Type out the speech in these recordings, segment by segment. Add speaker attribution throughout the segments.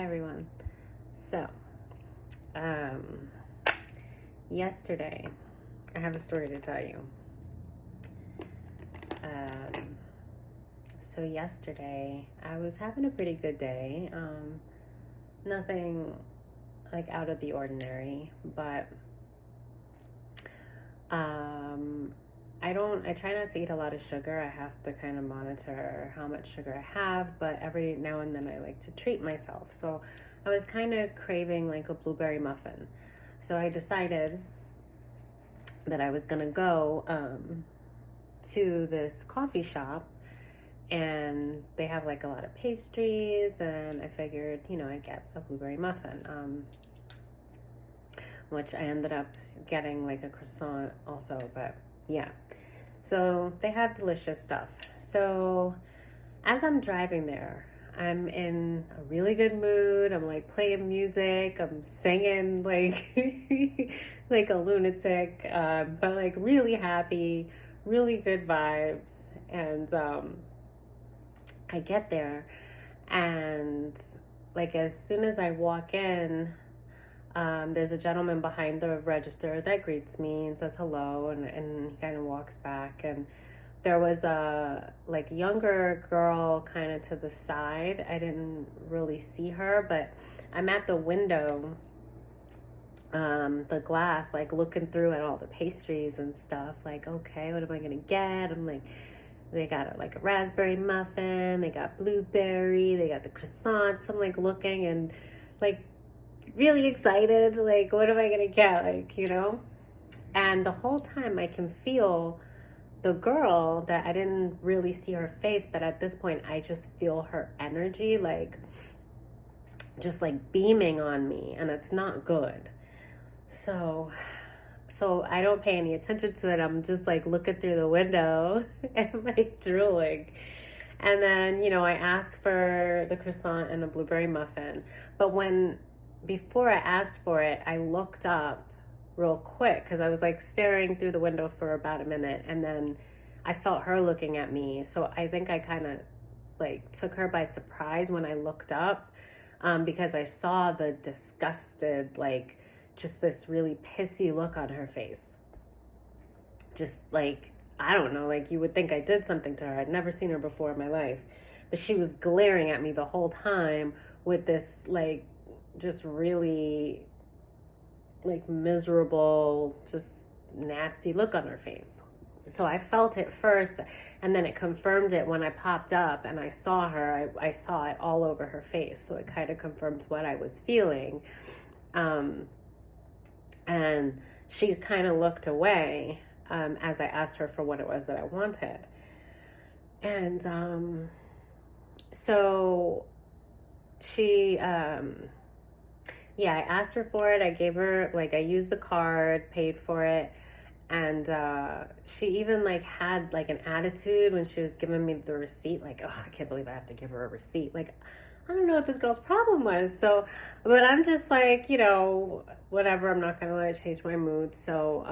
Speaker 1: everyone. So, um, yesterday, I have a story to tell you. Um, yesterday, I was having a pretty good day. Nothing like out of the ordinary, but um, I try not to eat a lot of sugar. I have to kind of monitor how much sugar I have, but every now and then I like to treat myself. So, I was kind of craving like a blueberry muffin. So I decided that I was gonna go to this coffee shop, and they have like a lot of pastries, and I figured, I'd get a blueberry muffin, which I ended up getting like a croissant also, but yeah. So they have delicious stuff. So as I'm driving there, I'm in a really good mood. I'm like playing music. I'm singing like like a lunatic, but like really happy, really good vibes. And I get there, and like as soon as I walk in, there's a gentleman behind the register that greets me and says hello, and he kind of walks back, and there was a like younger girl kind of to the side. I didn't really see her, but I'm at the window, the glass, like looking through at all the pastries and stuff. Like, okay, what am I gonna get? I'm like, they got like a raspberry muffin, they got blueberry, they got the croissants. I'm like looking and like really excited. Like, what am I gonna get? Like. And the whole time I can feel the girl that I didn't really see her face, but at this point I just feel her energy, like just like beaming on me, and it's not good. So I don't pay any attention to it. I'm just like looking through the window and like drooling. And then, I asked for the croissant and a blueberry muffin. But before I asked for it, I looked up real quick because I was like staring through the window for about a minute, and then I felt her looking at me. So I think I kind of like took her by surprise when I looked up, because I saw the disgusted, like just this really pissy look on her face. Just like, I don't know, like you would think I did something to her. I'd never seen her before in my life. But she was glaring at me the whole time with this like just really like miserable, just nasty look on her face. So I felt it first, and then it confirmed it when I popped up and I saw her. I saw it all over her face. So it kind of confirmed what I was feeling. And she kind of looked away, as I asked her for what it was that I wanted. And so she, yeah, I asked her for it. I gave her, like, I used the card, paid for it. And she even like had like an attitude when she was giving me the receipt, like, oh, I can't believe I have to give her a receipt. Like, I don't know what this girl's problem was. So, but I'm just like, whatever, I'm not gonna let it change my mood. So,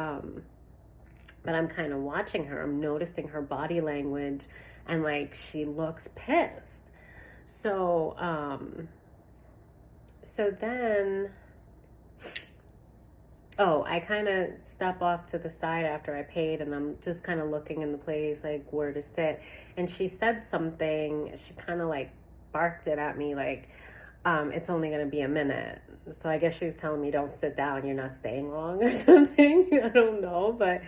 Speaker 1: but I'm kind of watching her. I'm noticing her body language, and like she looks pissed. So then, I kind of step off to the side after I paid, and I'm just kind of looking in the place, like where to sit. And she said something, she kind of like barked it at me, like, it's only going to be a minute. So I guess she was telling me, don't sit down, you're not staying long or something. I don't know, but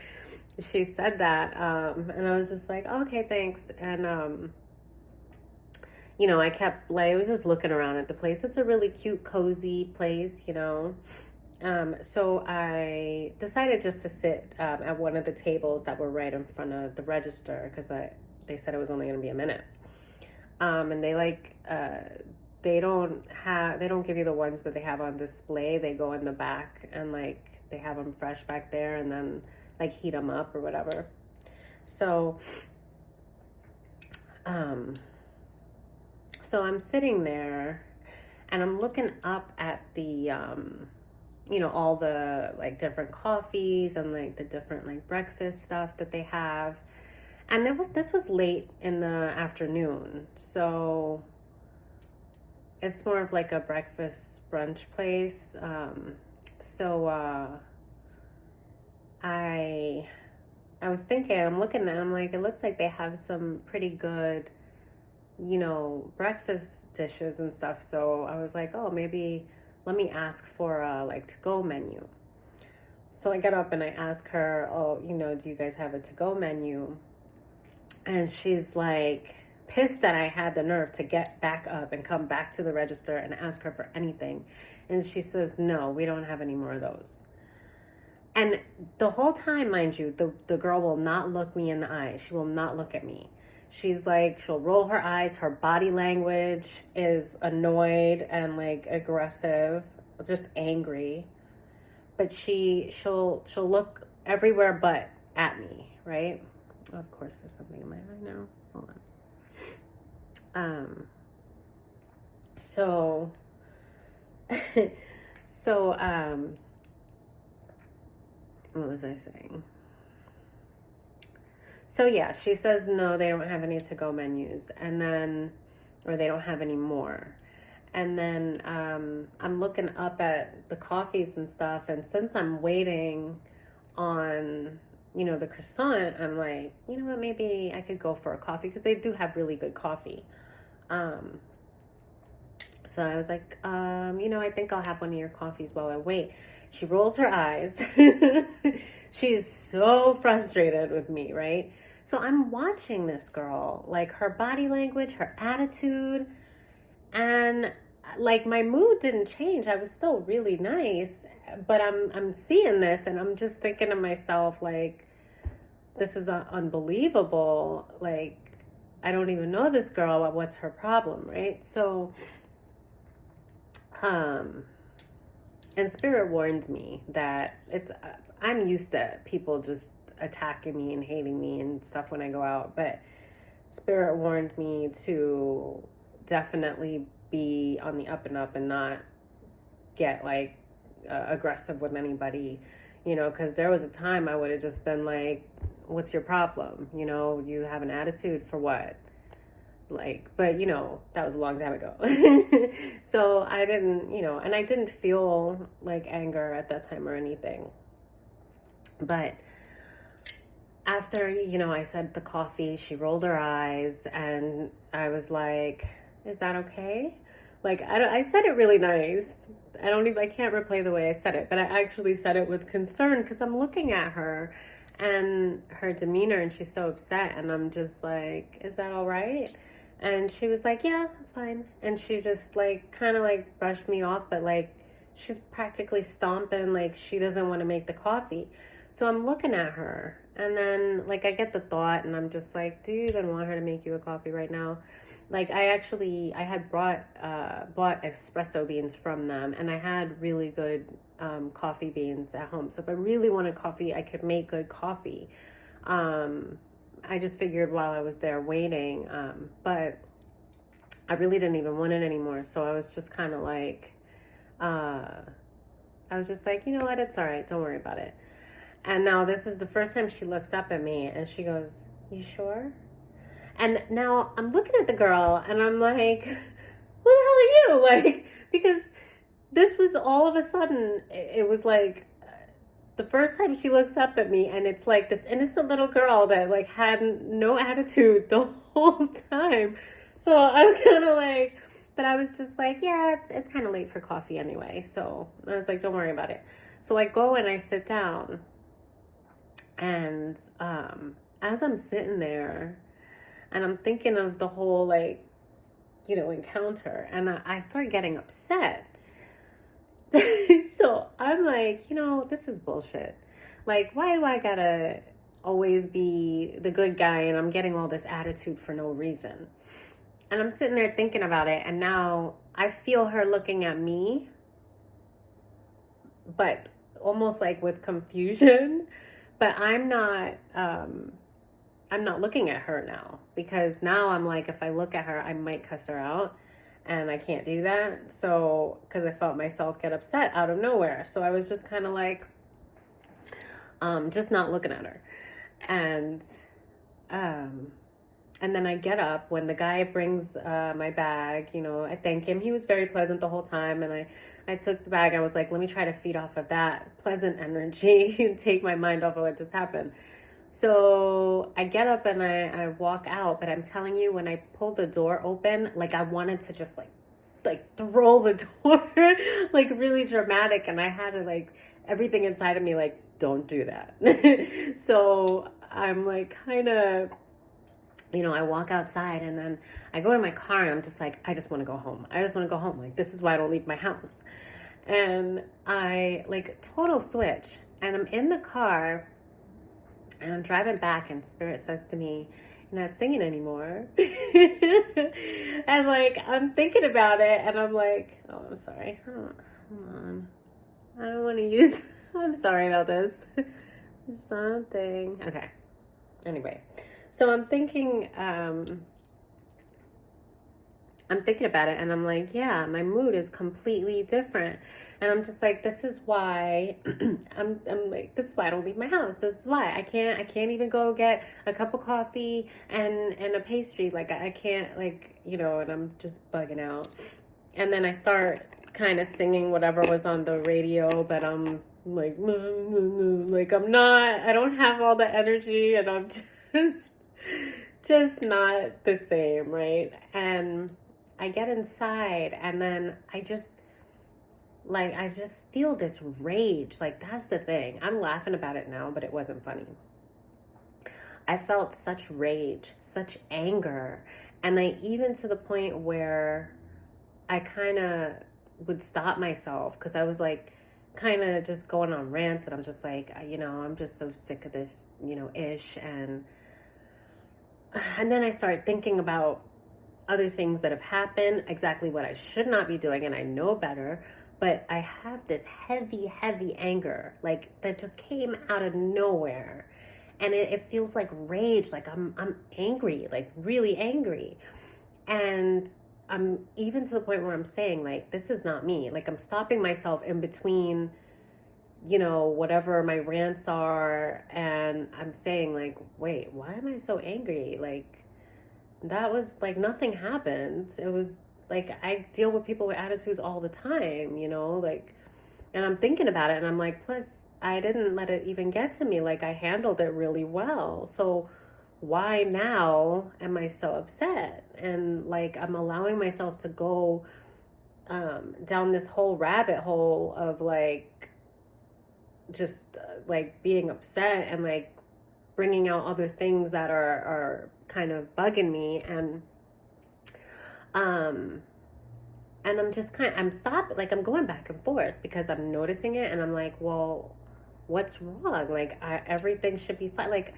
Speaker 1: she said that. And I was just like, okay, thanks. And, I kept like, I was just looking around at the place. It's a really cute, cozy place. So I decided just to sit at one of the tables that were right in front of the register, because they said it was only going to be a minute. And they they don't give you the ones that they have on display. They go in the back, and like they have them fresh back there, and then like heat them up or whatever. So I'm sitting there, and I'm looking up at the all the like different coffees and like the different like breakfast stuff that they have. And this was late in the afternoon. So it's more of like a breakfast brunch place. So I I was thinking, I'm looking at, I'm like, it looks like they have some pretty good, breakfast dishes and stuff. So I was like, oh, maybe let me ask for a like to go menu. So I get up and I ask her, oh, do you guys have a to go menu? And she's like pissed that I had the nerve to get back up and come back to the register and ask her for anything. And she says, no, we don't have any more of those. And the whole time, mind you, the girl will not look me in the eye. She will not look at me. She's like, she'll roll her eyes. Her body language is annoyed and like aggressive, just angry. But she'll look everywhere but at me, right? Of course, there's something in my eye now. Hold on. So, so, what was I saying? So yeah, she says no, they don't have any to-go menus, and then, or they don't have any more. And then I'm looking up at the coffees and stuff, and since I'm waiting on, the croissant, I'm like, you know what, maybe I could go for a coffee, because they do have really good coffee. So I was like, I think I'll have one of your coffees while I wait. She rolls her eyes. She's so frustrated with me, right? So I'm watching this girl, like her body language, her attitude, and like my mood didn't change. I was still really nice, but I'm seeing this and I'm just thinking to myself, like, this is unbelievable. Like, I don't even know this girl. What's her problem, right? So, and Spirit warned me that I'm used to people just attacking me and hating me and stuff when I go out, but Spirit warned me to definitely be on the up and up and not get like aggressive with anybody, because there was a time I would have just been like, what's your problem? You have an attitude for what? Like, but that was a long time ago. So I didn't, and I didn't feel like anger at that time or anything. But after, I said the coffee, she rolled her eyes and I was like, is that okay? Like, I said it really nice. I can't replay the way I said it, but I actually said it with concern because I'm looking at her and her demeanor and she's so upset. And I'm just like, is that all right? And she was like, yeah, it's fine. And she just like kind of like brushed me off, but like she's practically stomping like she doesn't want to make the coffee. So I'm looking at her and then like I get the thought and I'm just like, do you even want her to make you a coffee right now? Like I had bought espresso beans from them and I had really good coffee beans at home. So if I really wanted coffee, I could make good coffee. I just figured while I was there waiting, but I really didn't even want it anymore. So I was just kind of like, I was just like, you know what, it's all right. Don't worry about it. And now this is the first time she looks up at me and she goes, you sure? And now I'm looking at the girl and I'm like, who the hell are you? Like, because this was all of a sudden, it was like, the first time she looks up at me and it's like this innocent little girl that like had no attitude the whole time. So I'm kind of like, but I was just like, yeah, it's kind of late for coffee anyway. So I was like, don't worry about it. So I go and I sit down and as I'm sitting there and I'm thinking of the whole like, encounter and I start getting upset. So I'm like, this is bullshit. Like, why do I gotta always be the good guy and I'm getting all this attitude for no reason? And I'm sitting there thinking about it and now I feel her looking at me, but almost like with confusion. But I'm not looking at her now because now I'm like, if I look at her, I might cuss her out. And I can't do that. So, because I felt myself get upset out of nowhere. So I was just kind of like, just not looking at her. And And then I get up when the guy brings my bag. I thank him. He was very pleasant the whole time. And I took the bag. I was like, let me try to feed off of that pleasant energy and take my mind off of what just happened. So I get up and I walk out. But I'm telling you, when I pulled the door open, like I wanted to just like throw the door, like really dramatic. And I had to like, everything inside of me, like, don't do that. So I'm like kind of, I walk outside and then I go to my car and I'm just like, I just want to go home. I just want to go home. Like, this is why I don't leave my house. And I like total switch. And I'm in the car and I'm driving back and Spirit says to me, "You're not singing anymore." And like, I'm thinking about it and I'm like, oh, I'm sorry. Hold on. I don't want to use, I'm sorry about this. Something. Okay. Anyway. So I'm thinking about it and I'm like, yeah, my mood is completely different. And I'm just like, this is why I'm like, this is why I don't leave my house. This is why I can't even go get a cup of coffee and a pastry. Like I can't, like, and I'm just bugging out. And then I start kind of singing whatever was on the radio, but I'm like, like I don't have all the energy and I'm just not the same, right? And I get inside and then I just feel this rage. Like, that's the thing. I'm laughing about it now, but it wasn't funny. I felt such rage, such anger. And even to the point where I kind of would stop myself because I was like kind of just going on rants and I'm just like, I'm just so sick of this, ish. And then I start thinking about other things that have happened, exactly what I should not be doing, and I know better, but I have this heavy, heavy anger, like, that just came out of nowhere. And it feels like rage, like I'm angry, like really angry. And I'm even to the point where I'm saying, like, this is not me. Like, I'm stopping myself in between, whatever my rants are, and I'm saying, like, wait, why am I so angry? Like, that was like nothing happened. It was like I deal with people with attitudes all the time, like, and I'm thinking about it and I'm like, plus I didn't let it even get to me. Like, I handled it really well. So why now am I so upset? And like, I'm allowing myself to go down this whole rabbit hole of like just like being upset and like bringing out other things that are kind of bugging me. Um and I'm stopping, like I'm going back and forth because I'm noticing it and I'm like, well, what's wrong? Like, everything should be fine. Like,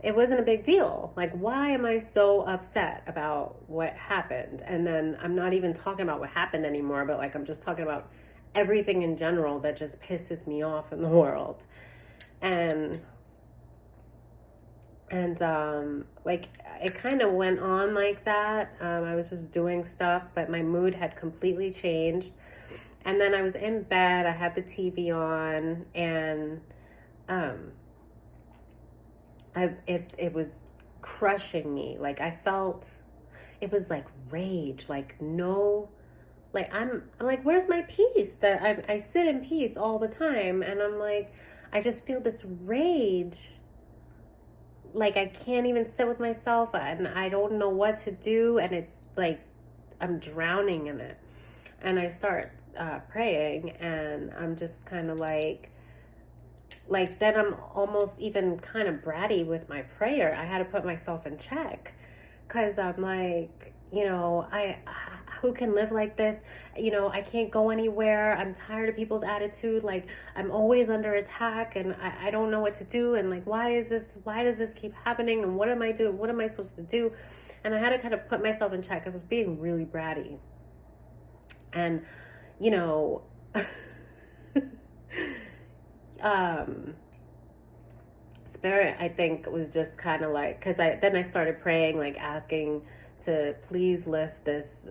Speaker 1: it wasn't a big deal. Like, why am I so upset about what happened? And then I'm not even talking about what happened anymore, but like I'm just talking about everything in general that just pisses me off in the world. And like, it kind of went on like that. I was just doing stuff, but my mood had completely changed. And then I was in bed, I had the TV on, and it was crushing me. Like, I felt it was like rage, like no, like I'm like, where's my peace? That I sit in peace all the time, and I'm like, I just feel this rage. Like, I can't even sit with myself and I don't know what to do, and it's like I'm drowning in it. And I start praying and I'm just kind of like then I'm almost even kind of bratty with my prayer. I had to put myself in check because I'm like, I who can live like this? I can't go anywhere. I'm tired of people's attitude. Like, I'm always under attack and I don't know what to do. And like, why does this keep happening? And what am I doing? What am I supposed to do? And I had to kind of put myself in check because I was being really bratty. And, Spirit, I think, was just kind of like, because then I started praying, like asking to please lift this,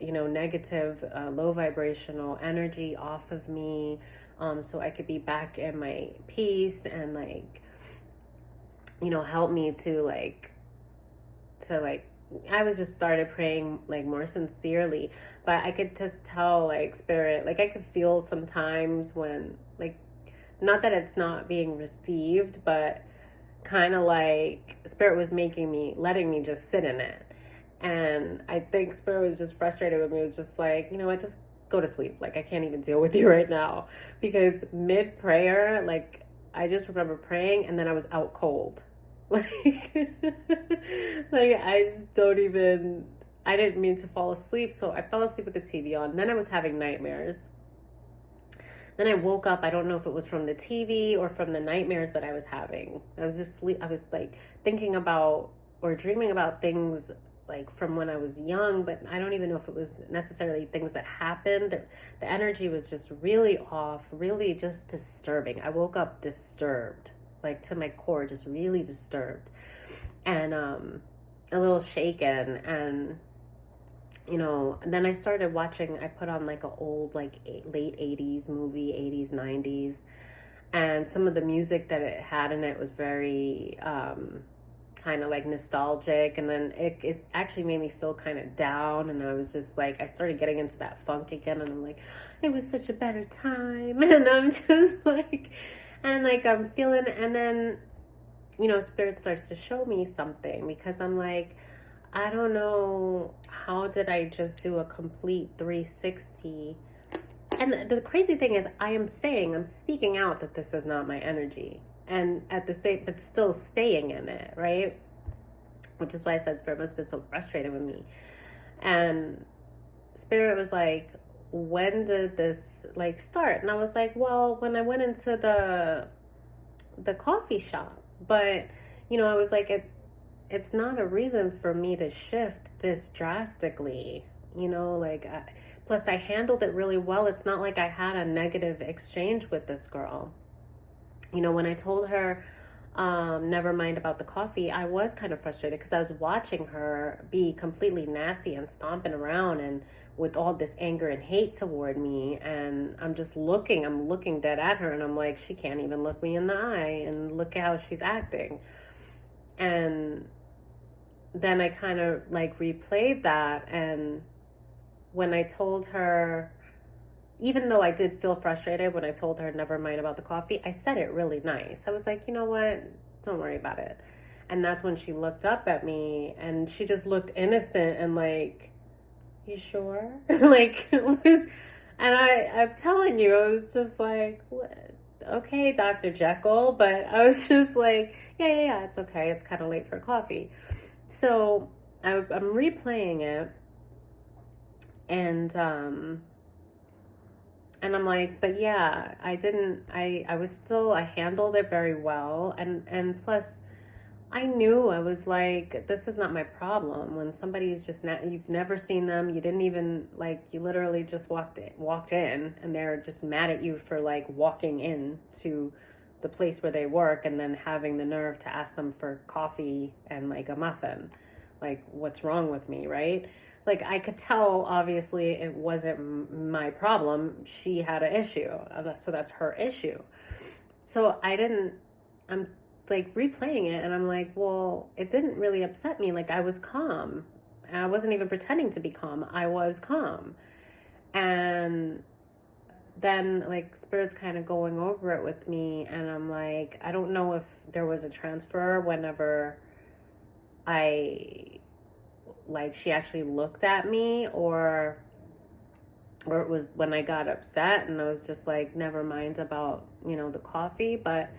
Speaker 1: negative, low vibrational energy off of me, so I could be back in my peace and like, help me to like to like, I was just started praying like more sincerely, but I could just tell like spirit, like I could feel sometimes when like, not that it's not being received, but kind of like spirit was making me, letting me just sit in it. And I think spirit was just frustrated with me. It was just like, you know what, just go to sleep. Like I can't even deal with you right now. Because mid prayer, like I just remember praying and then I was out cold. Like like I just don't even, I didn't mean to fall asleep, so I fell asleep with the TV on. Then I was having nightmares. Then I woke up. I don't know if it was from the TV or from the nightmares that I was having. I was just sleep. I was like thinking about or dreaming about things like from when I was young, but I don't even know if it was necessarily things that happened. The energy was just really off, really just disturbing. I woke up disturbed, like to my core, just really disturbed, and a little shaken. And and then I started watching, I put on like a old, like late 80s movie, 80s, 90s. And some of the music that it had in it was very kind of like nostalgic. And then it actually made me feel kind of down. And I was just like, I started getting into that funk again. And I'm like, it was such a better time. And I'm just like, and like I'm feeling, and then, Spirit starts to show me something because I'm like, I don't know, how did I just do a complete 360? And the crazy thing is, I'm speaking out that this is not my energy. And at the same, but still staying in it, right? Which is why I said Spirit must have been so frustrated with me. And Spirit was like, when did this like start? And I was like, well, when I went into the coffee shop. But, I was like, it's not a reason for me to shift this drastically, plus I handled it really well. It's not like I had a negative exchange with this girl. When I told her, never mind about the coffee, I was kind of frustrated because I was watching her be completely nasty and stomping around and with all this anger and hate toward me. And I'm looking dead at her and I'm like, she can't even look me in the eye and look how she's acting. And then I kind of like replayed that. And when I told her, even though I did feel frustrated when I told her never mind about the coffee, I said it really nice. I was like, you know what? Don't worry about it. And that's when she looked up at me and she just looked innocent and like, you sure? Like, and I'm telling you, I was just like, what? Okay, Dr. Jekyll. But I was just like, yeah, it's okay. It's kind of late for coffee. So I'm replaying it, and I'm like, but yeah, I handled it very well, and plus, I knew, I was like, this is not my problem. When somebody's just not, you've never seen them, you didn't even like, you literally just walked in, and they're just mad at you for like walking in to the place where they work and then having the nerve to ask them for coffee and like a muffin. Like, what's wrong with me, right? Like, I could tell, obviously, it wasn't my problem. She had an issue. So that's her issue. So I'm like replaying it and I'm like, well, it didn't really upset me. Like, I was calm. I wasn't even pretending to be calm. I was calm. And then like Spirit's kind of going over it with me and I'm like, I don't know if there was a transfer whenever she actually looked at me or it was when I got upset and I was just like, never mind about, the coffee. But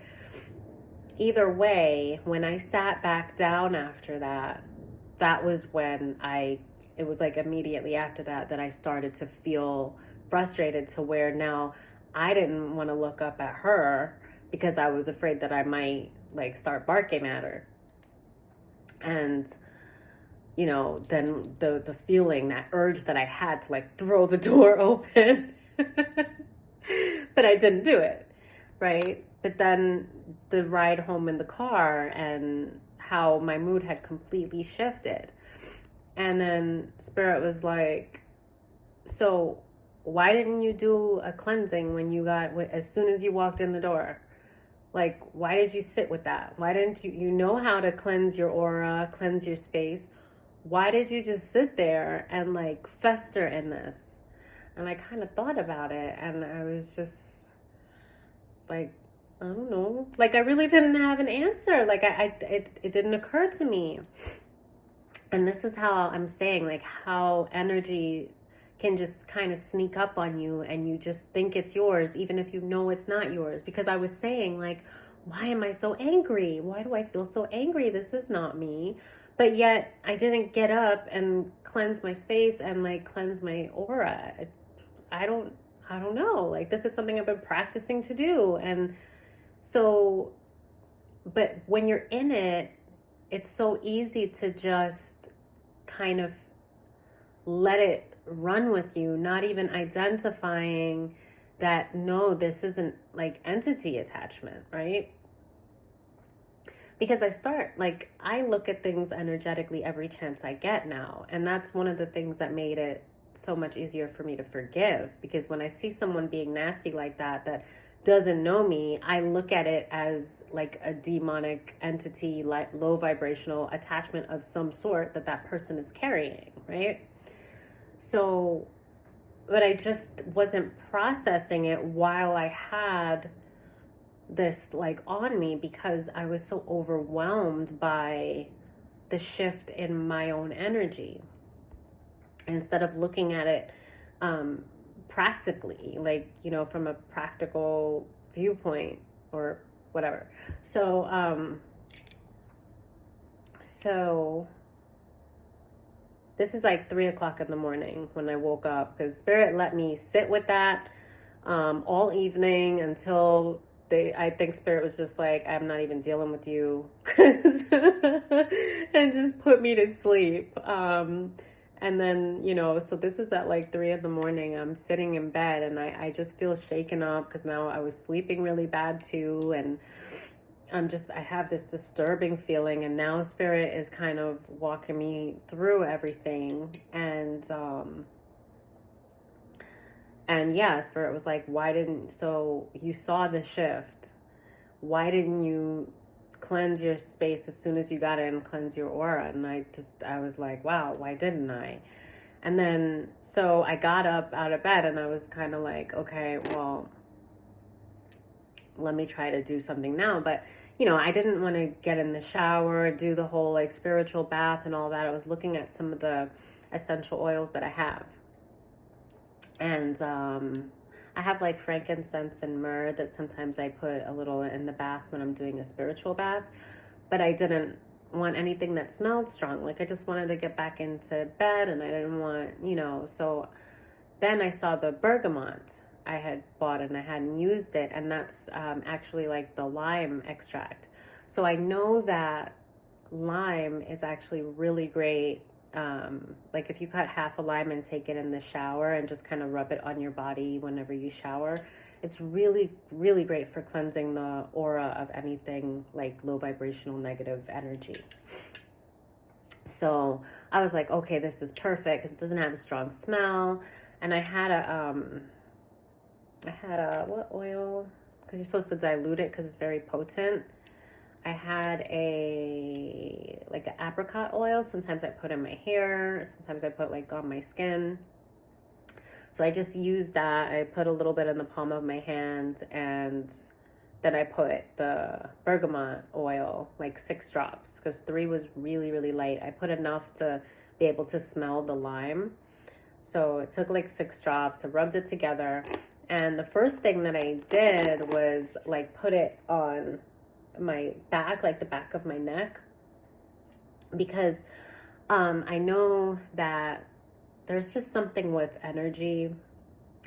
Speaker 1: either way, when I sat back down after that was when it was like immediately after that I started to feel frustrated to where now I didn't want to look up at her because I was afraid that I might like start barking at her. And then the feeling, that urge that I had to like throw the door open, but I didn't do it, right? But then the ride home in the car and how my mood had completely shifted. And then Spirit was like, so why didn't you do a cleansing as soon as you walked in the door? Like, why did you sit with that? Why didn't you know how to cleanse your aura, cleanse your space? Why did you just sit there and like fester in this? And I kind of thought about it, and I was just like, I don't know. Like, I really didn't have an answer. Like, it didn't occur to me. And this is how I'm saying, like, how energy can just kind of sneak up on you and you just think it's yours, even if you know it's not yours. Because I was saying, like, why am I so angry? Why do I feel so angry? This is not me. But yet I didn't get up and cleanse my space and like cleanse my aura. I don't I don't know. Like, this is something I've been practicing to do. And so, but when you're in it, it's so easy to just kind of let it run with you, not even identifying that, no, this isn't like entity attachment, right? Because I look at things energetically every chance I get now. And that's one of the things that made it so much easier for me to forgive. Because when I see someone being nasty like that doesn't know me, I look at it as like a demonic entity, like low vibrational attachment of some sort that person is carrying, right? So, but I just wasn't processing it while I had this like on me, because I was so overwhelmed by the shift in my own energy. Instead of looking at it practically, like, from a practical viewpoint or whatever. So this is like 3 o'clock in the morning when I woke up, because Spirit let me sit with that all evening until I think Spirit was just like, I'm not even dealing with you, and just put me to sleep. And then, so this is at like 3 in the morning. I'm sitting in bed and I just feel shaken up, because now I was sleeping really bad too. And I have this disturbing feeling, and now Spirit is kind of walking me through everything. And yeah, Spirit was like, so you saw the shift. Why didn't you cleanse your space as soon as you got in and cleanse your aura? And I was like, wow, why didn't I? And then, so I got up out of bed and I was kind of like, okay, well, let me try to do something now. But, I didn't want to get in the shower, do the whole like spiritual bath and all that. I was looking at some of the essential oils that I have. And I have like frankincense and myrrh that sometimes I put a little in the bath when I'm doing a spiritual bath. But I didn't want anything that smelled strong. Like, I just wanted to get back into bed, and I didn't want, so then I saw the bergamot I had bought and I hadn't used it. And that's actually like the lime extract. So I know that lime is actually really great. Like, if you cut half a lime and take it in the shower and just kind of rub it on your body whenever you shower, it's really, really great for cleansing the aura of anything like low vibrational negative energy. So I was like, okay, this is perfect because it doesn't have a strong smell. And I had what oil? Because you're supposed to dilute it because it's very potent. I had an apricot oil. Sometimes I put in my hair. Sometimes I put like on my skin. So I just used that. I put a little bit in the palm of my hand, and then I put the bergamot oil, like 6 drops, because 3 was really, really light. I put enough to be able to smell the lime. So it took like 6 drops. I rubbed it together. And the first thing that I did was like put it on my back, like the back of my neck, because I know that there's just something with energy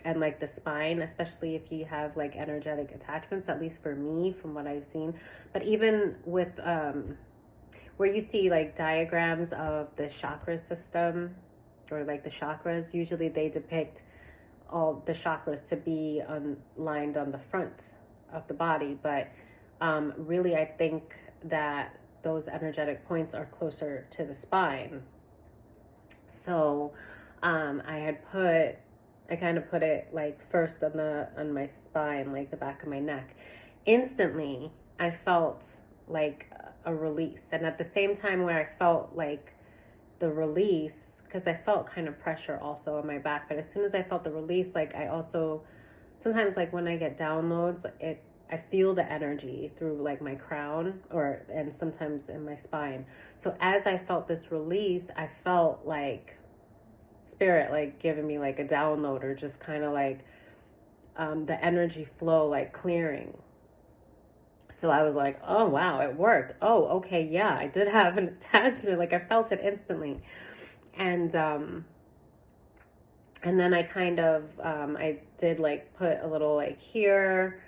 Speaker 1: and like the spine, especially if you have like energetic attachments, at least for me, from what I've seen. But even with where you see like diagrams of the chakra system, or like the chakras, usually they depict all the chakras to be lined on the front of the body. But really, I think that those energetic points are closer to the spine. So I kind of put it like first on my spine, like the back of my neck. Instantly, I felt like a release. And at the same time where I felt like the release, because I felt kind of pressure also on my back, but as soon as I felt the release, like I also sometimes, like when I get downloads, I feel the energy through like my crown and sometimes in my spine. So as I felt this release, I felt like spirit like giving me like a download, or just kind of like the energy flow like clearing. So I was like, oh wow, it worked. Oh, okay, yeah, I did have an attachment. Like I felt it instantly. And and then I kind of I did like put a little like here,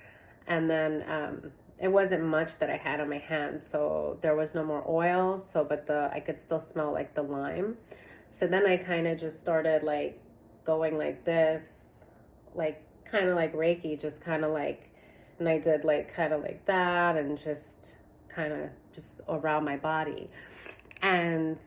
Speaker 1: and then it wasn't much that I had on my hands, so there was no more oil. So, but I could still smell like the lime. So then I kind of just started like going like this, like kind of like Reiki, just kind of like, and I did like kind of like that, and just kind of just around my body, and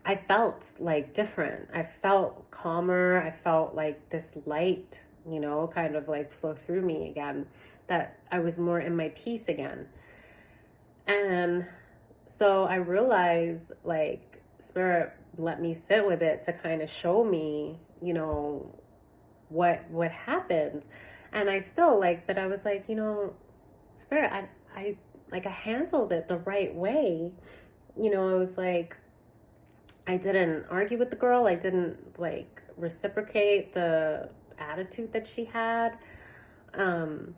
Speaker 1: I felt like different. I felt calmer. I felt like this light, kind of like flow through me again, that I was more in my peace again. And so I realized like spirit let me sit with it to kind of show me, what happened. And I still like, but I was like, spirit, I like I handled it the right way. I was like, I didn't argue with the girl. I didn't like reciprocate the attitude that she had. Um,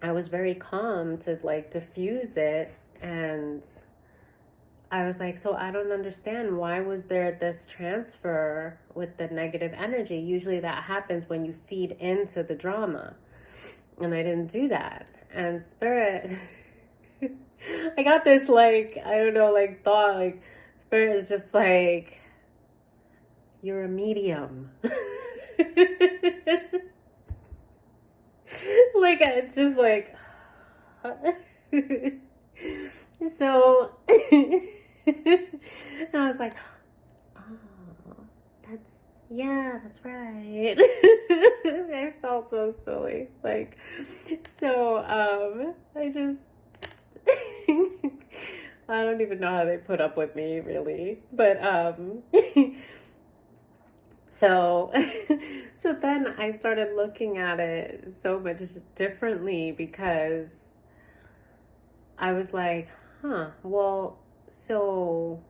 Speaker 1: I was very calm to like diffuse it. And I was like, so I don't understand. Why was there this transfer with the negative energy? Usually that happens when you feed into the drama. And I didn't do that. And spirit, I got this like, I don't know, like thought, like, spirit is just like, you're a medium. Like, it's just like, so, and I was like, oh, that's right. I felt so silly. Like, so, I just, I don't even know how they put up with me, really. But so so then I started looking at it so much differently, because I was like, well, so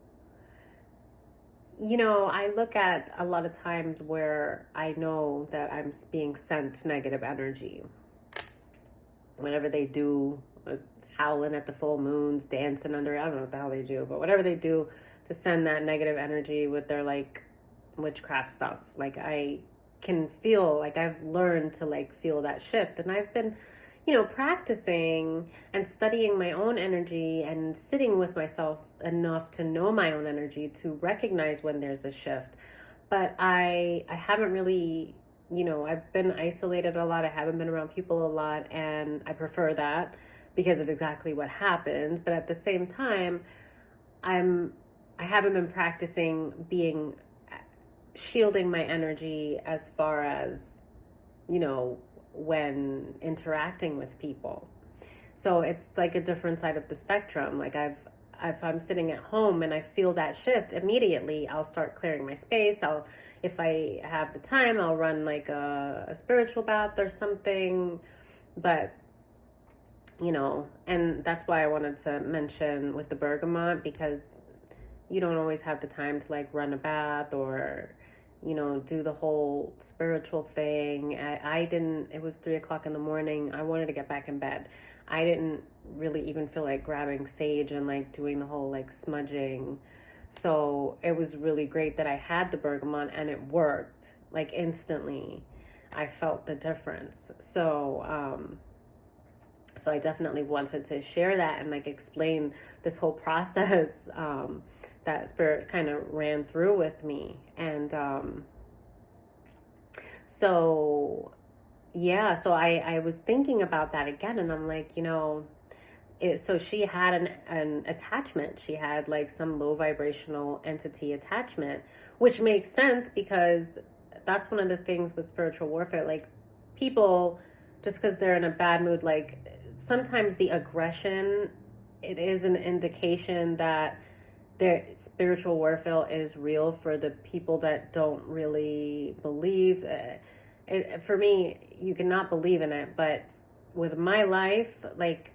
Speaker 1: I look at a lot of times where I know that I'm being sent negative energy. Whenever they do howling at the full moons, dancing under, I don't know what the hell they do, but whatever they do to send that negative energy with their like witchcraft stuff, like I can feel, like I've learned to like feel that shift. And I've been practicing and studying my own energy and sitting with myself enough to know my own energy to recognize when there's a shift. But I haven't really, I've been isolated a lot. I haven't been around people a lot, and I prefer that because of exactly what happened. But at the same time, I haven't been practicing shielding my energy as far as, when interacting with people. So it's like a different side of the spectrum. Like if I'm sitting at home and I feel that shift, immediately I'll start clearing my space. If I have the time, I'll run like a spiritual bath or something. But, and that's why I wanted to mention with the bergamot, because you don't always have the time to like run a bath or do the whole spiritual thing. I didn't, it was 3 o'clock in the morning. I wanted to get back in bed. I didn't really even feel like grabbing sage and like doing the whole like smudging. So it was really great that I had the bergamot, and it worked like instantly. I felt the difference. So I definitely wanted to share that and like explain this whole process that spirit kind of ran through with me. And so I was thinking about that again, and I'm like, so she had an attachment. She had like some low vibrational entity attachment, which makes sense because that's one of the things with spiritual warfare. Like people just because they're in a bad mood. Like sometimes the aggression, it is an indication that their spiritual warfare is real for the people that don't really believe. For me, you cannot believe in it, but with my life, like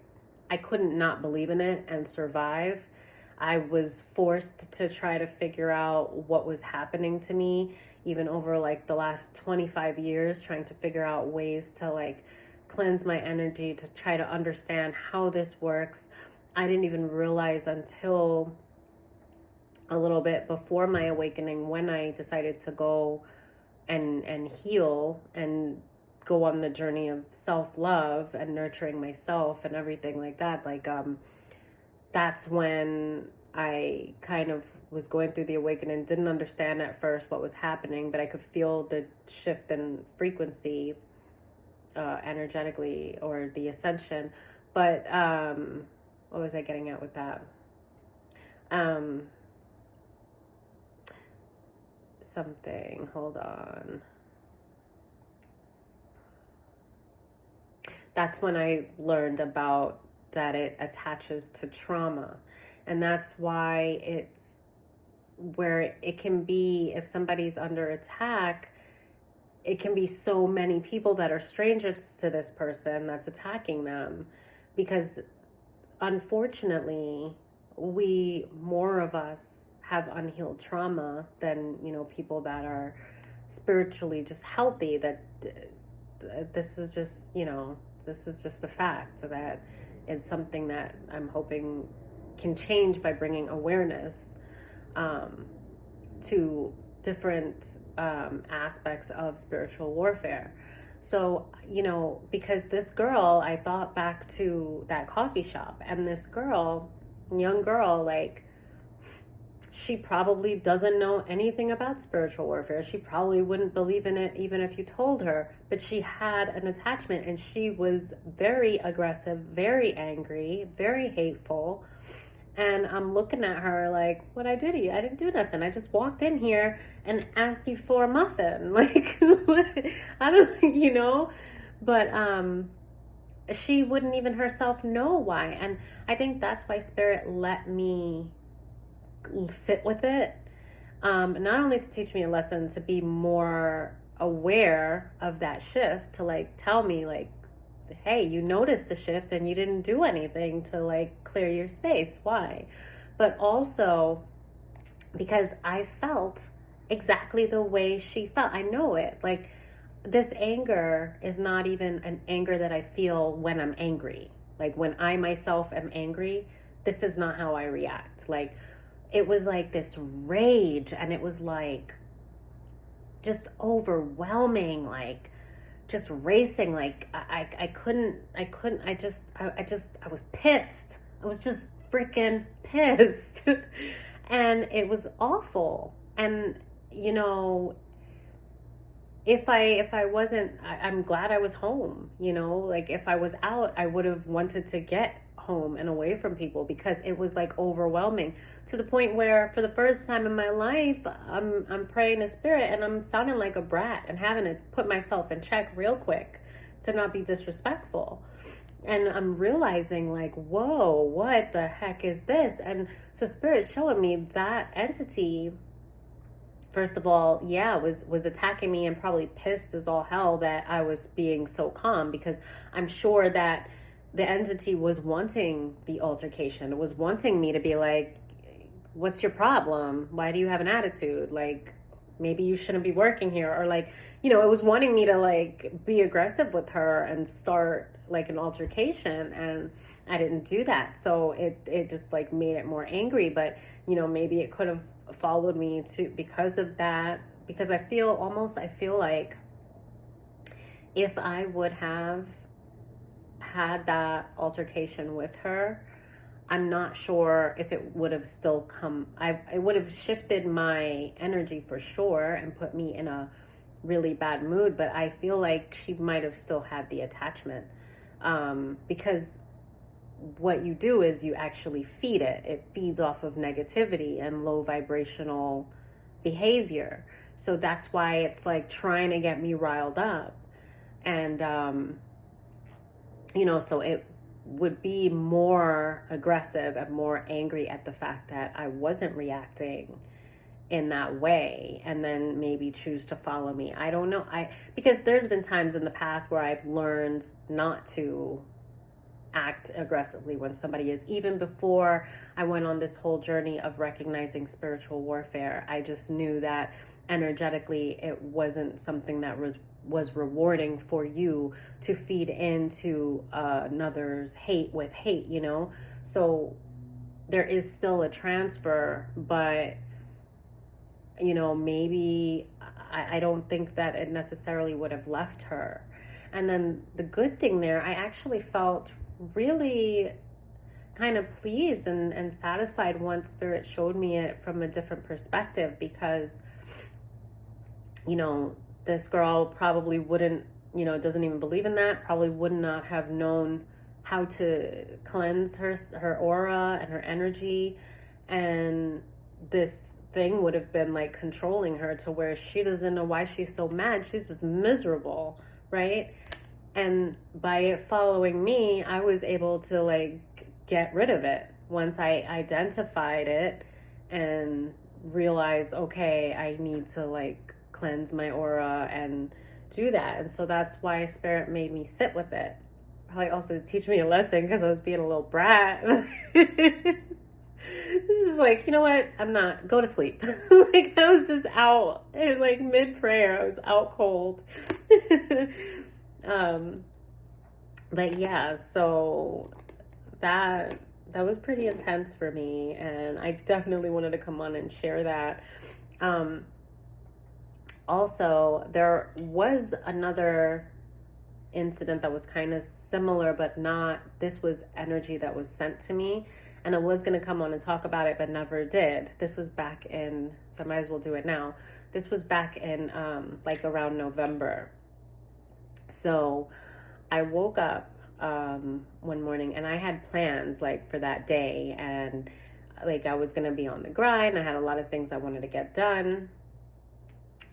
Speaker 1: I couldn't not believe in it and survive. I was forced to try to figure out what was happening to me, even over like the last 25 years, trying to figure out ways to like cleanse my energy, to try to understand how this works. I didn't even realize until a little bit before my awakening, when I decided to go and heal and go on the journey of self-love and nurturing myself and everything like that. Like that's when I kind of was going through the awakening, didn't understand at first what was happening, but I could feel the shift in frequency energetically, or the ascension. But what was I getting at with that? Something, hold on. That's when I learned about that it attaches to trauma. And that's why it's where it can be, if somebody's under attack, it can be so many people that are strangers to this person that's attacking them. Because unfortunately, more of us have unhealed trauma than, people that are spiritually just healthy. That this is just, this is just a fact, that it's something that I'm hoping can change by bringing awareness to different aspects of spiritual warfare. So, because this girl, I thought back to that coffee shop, and this girl, young girl, like, she probably doesn't know anything about spiritual warfare. She probably wouldn't believe in it even if you told her, but she had an attachment, and she was very aggressive, very angry, very hateful. And I'm looking at her like, what I did? I didn't do nothing. I just walked in here and asked you for a muffin. Like, I don't, but she wouldn't even herself know why. And I think that's why Spirit let me sit with it, not only to teach me a lesson, to be more aware of that shift, to like tell me like, hey, you noticed the shift and you didn't do anything to like clear your space. Why? But also because I felt exactly the way she felt. I know it. Like, this anger is not even an anger that I feel when I'm angry. Like, when I myself am angry, this is not how I react. Like, it was like this rage, and it was like just overwhelming, like just racing. Like I was pissed. I was just freaking pissed. And it was awful. And if I wasn't, I'm glad I was home. Like, if I was out, I would have wanted to get home and away from people, because it was like overwhelming, to the point where for the first time in my life, I'm praying to Spirit, and I'm sounding like a brat and having to put myself in check real quick to not be disrespectful. And I'm realizing, like, whoa, what the heck is this? And so Spirit's showing me that entity, first of all, was attacking me, and probably pissed as all hell that I was being so calm, because I'm sure that the entity was wanting the altercation. It was wanting me to be like, what's your problem? Why do you have an attitude? Like, maybe you shouldn't be working here. Or like, it was wanting me to like be aggressive with her and start like an altercation. And I didn't do that. So it just like made it more angry. But, maybe it could have followed me too because of that. Because I feel like if I would have had that altercation with her, I'm not sure if it would have still come. I would have shifted my energy for sure and put me in a really bad mood, but I feel like she might have still had the attachment, because what you do is you actually feed it. It feeds off of negativity and low vibrational behavior. So that's why it's like trying to get me riled up. And So it would be more aggressive and more angry at the fact that I wasn't reacting in that way, and then maybe choose to follow me. I don't know. Because there's been times in the past where I've learned not to act aggressively when somebody is, even before I went on this whole journey of recognizing spiritual warfare. I just knew that energetically it wasn't something that was rewarding for you to feed into another's hate with hate, so there is still a transfer, but maybe I don't think that it necessarily would have left her. And then the good thing there, I actually felt really kind of pleased and satisfied once Spirit showed me it from a different perspective, because this girl probably wouldn't, doesn't even believe in that, probably would not have known how to cleanse her aura and her energy, and this thing would have been like controlling her to where she doesn't know why she's so mad. She's just miserable, right? And by it following me, I was able to like get rid of it once I identified it and realized, okay, I need to like cleanse my aura and do that. And so that's why Spirit made me sit with it. Probably also to teach me a lesson, because I was being a little brat. This is like, you know what? I'm not. Go to sleep. Like, I was just out. And like mid-prayer, I was out cold. But yeah, so that was pretty intense for me, and I definitely wanted to come on and share that. Also, there was another incident that was kind of similar, but not. This was energy that was sent to me, and I was going to come on and talk about it, but never did. This was back in, so I might as well do it now. This was back in like around November. So I woke up one morning, and I had plans like for that day, and like I was going to be on the grind. I had a lot of things I wanted to get done.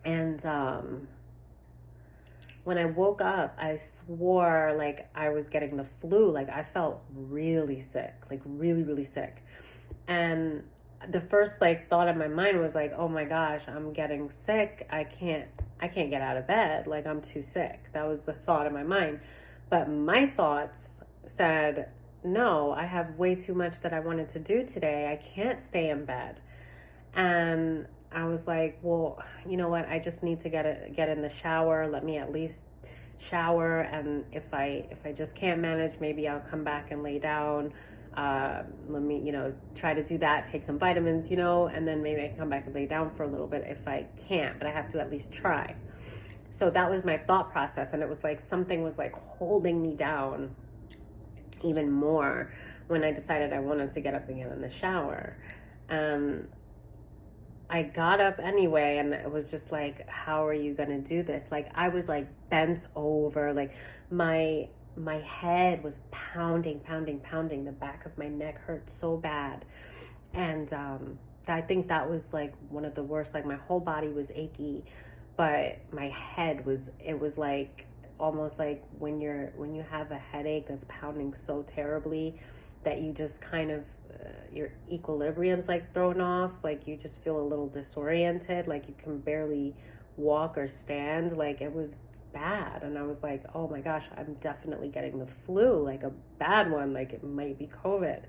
Speaker 1: And when I woke up, I swore like I was getting the flu. Like I felt really sick, like really, really sick. And the first like thought in my mind was like, oh my gosh, I'm getting sick. I can't get out of bed. Like I'm too sick. That was the thought in my mind. But my thoughts said, no, I have way too much that I wanted to do today. I can't stay in bed. And I was like, well, you know what? I just need to get in the shower. Let me at least shower. And if I just can't manage, maybe I'll come back and lay down. Let me, try to do that, take some vitamins, and then maybe I can come back and lay down for a little bit if I can't, but I have to at least try. So that was my thought process. And it was like something was like holding me down even more when I decided I wanted to get up and get in the shower. I got up anyway, and it was just like, how are you gonna do this? Like I was like bent over, like my head was pounding. The back of my neck hurt so bad. And I think that was like one of the worst. Like my whole body was achy, but my head was like almost like when you have a headache that's pounding so terribly that you just kind of your equilibrium's like thrown off, like you just feel a little disoriented, like you can barely walk or stand. Like it was bad. And I was like, oh my gosh, I'm definitely getting the flu, like a bad one, like it might be COVID.